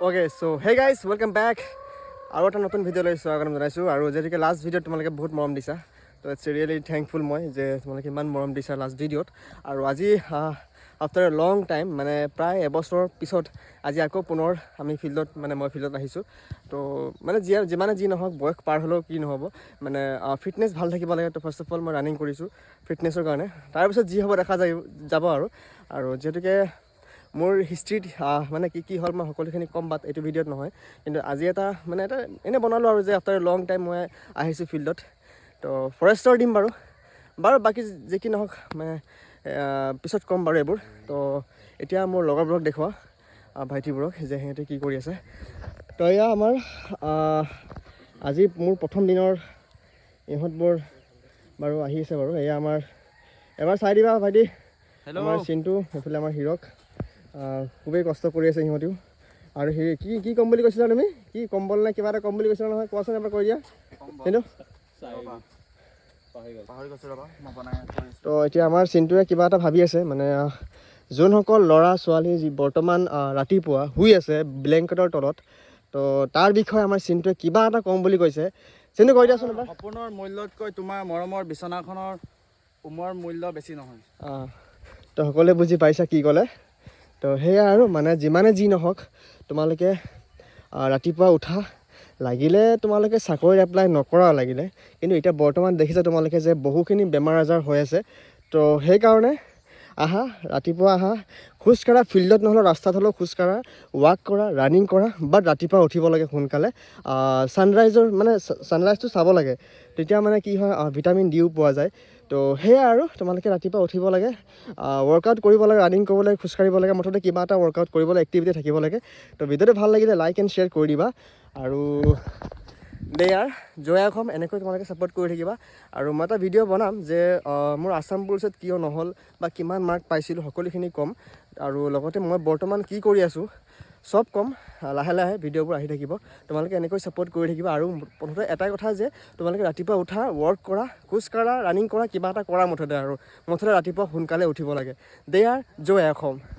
Okay, so hey guys, welcome back. আৰু এটা নতুন ভিডিঅ' লৈ স্বাগতম জনাইছোঁ আৰু যেনেকৈ লাষ্ট ভিডিঅ'ত তোমালোকে বহুত মৰম দিছা তো ইটছ ৰিয়েলি থেংকফুল মই যে তোমালোকে ইমান মৰম দিছা লাষ্ট ভিডিঅ'ত আৰু আজি আফটাৰ এ লং টাইম মানে প্ৰায় এবছৰৰ পিছত আজি আকৌ পুনৰ আমি ফিল্ডত মানে মই ফিল্ডত আহিছোঁ তো মানে যিমানে যি নহওক বয়স পাৰ হ'লেও কি নহ'ব মানে ফিটনেছ ভাল থাকিব লাগে তো ফাৰ্ষ্ট অফ অল মই ৰানিং কৰিছোঁ ফিটনেছৰ কাৰণে তাৰপিছত যি হ'ব দেখা যাব আৰু যিহেতুকে মোৰ হিষ্ট্ৰীত মানে কি হ'ল মই সকলোখিনি ক'ম বাট এইটো ভিডিঅ'ত নহয় কিন্তু আজি এটা এনেই বনালোঁ আৰু যে আফটাৰ লং টাইম মই আহিছোঁ ফিল্ডত তো ফৰেষ্টৰ দিম বাৰু বাকী যি কি নহওক মানে পিছত ক'ম বাৰু এইবোৰ তো এতিয়া মোৰ লগৰবোৰক দেখুওৱা ভাইটিবোৰক যে সিহঁতে কি কৰি আছে তো এয়া আমাৰ আজি মোৰ প্ৰথম দিনৰ ইহঁতবোৰ বাৰু আহি আছে বাৰু এয়া আমাৰ এবাৰ চাই দিবা ভাইটি আমাৰ চিনটো সেইফালে আমাৰ হিৰক খুবেই কষ্ট কৰি আছে সিহঁতেও আৰু সেই কি ক'ম বুলি কৈছিলা তুমি কি কম্বল নে কিবা এটা ক'ম বুলি কৈছিলা নহয় কোৱাচোন এবাৰ কৈ দিয়া কিন্তু তো এতিয়া আমাৰ চিনটোৱে কিবা এটা ভাবি আছে মানে যোনসকল ল'ৰা ছোৱালী যি বৰ্তমান ৰাতিপুৱা শুই আছে ব্লেংকেটৰ তলত তো তাৰ বিষয়ে আমাৰ চিনটোৱে কিবা এটা ক'ম বুলি কৈছে চিনটো কৈ দিয়াচোন এবাৰ সপোনৰ মূল্যতকৈ তোমাৰ মৰমৰ বিচনাখনৰ উমৰ মূল্য বেছি নহয় তো সকলোৱে বুজি পাইছা কি ক'লে তো সেয়া আৰু মানে যিমানে যি নহওক তোমালোকে ৰাতিপুৱা উঠা লাগিলে তোমালোকে চাকৰিত এপ্লাই নকৰা লাগিলে কিন্তু এতিয়া বৰ্তমান দেখিছা তোমালোকে যে বহুখিনি বেমাৰ আজাৰ হৈ আছে তো সেইকাৰণে আহা ৰাতিপুৱা আহা খোজকাঢ়া ফিল্ডত নহ'লেও ৰাস্তাত হ'লেও খোজকাঢ়া ৱাক কৰা ৰানিং কৰা বাট ৰাতিপুৱা উঠিব লাগে সোনকালে ছানৰাইজটো চাব লাগে তেতিয়া মানে কি হয় ভিটামিন ডিও পোৱা যায় তো সেয়া আৰু তোমালোকে ৰাতিপুৱা উঠিব লাগে ৱৰ্কআউট কৰিব লাগে ৰানিং কৰিব লাগে খোজকাঢ়িব লাগে মুঠতে কিবা এটা ৱৰ্কআউট কৰিব লাগে এক্টিভিটি থাকিব লাগে তো ভিডিঅ'টো ভাল লাগিলে লাইক এণ্ড শ্বেয়াৰ কৰি দিবা আৰু দেয়াৰ জয় অসম এনেকৈ তোমালোকে ছাপোৰ্ট কৰি থাকিবা আৰু মই এটা ভিডিঅ' বনাম যে মোৰ আছাম পুলিচত কিয় নহ'ল বা কিমান মাৰ্ক পাইছিলোঁ সকলোখিনি ক'ম আৰু লগতে মই বৰ্তমান কি কৰি আছোঁ চব ক'ম লাহে লাহে ভিডিঅ'বোৰ আহি থাকিব তোমালোকে এনেকৈ ছাপোৰ্ট কৰি থাকিবা আৰু প্ৰথমতে এটাই কথা যে তোমালোকে ৰাতিপুৱা উঠা ৱৰ্ক কৰা খোজকাঢ়া ৰানিং কৰা কিবা এটা কৰা মুঠতে ৰাতিপুৱা সোনকালে উঠিব লাগে দেয়াৰ জয় অসম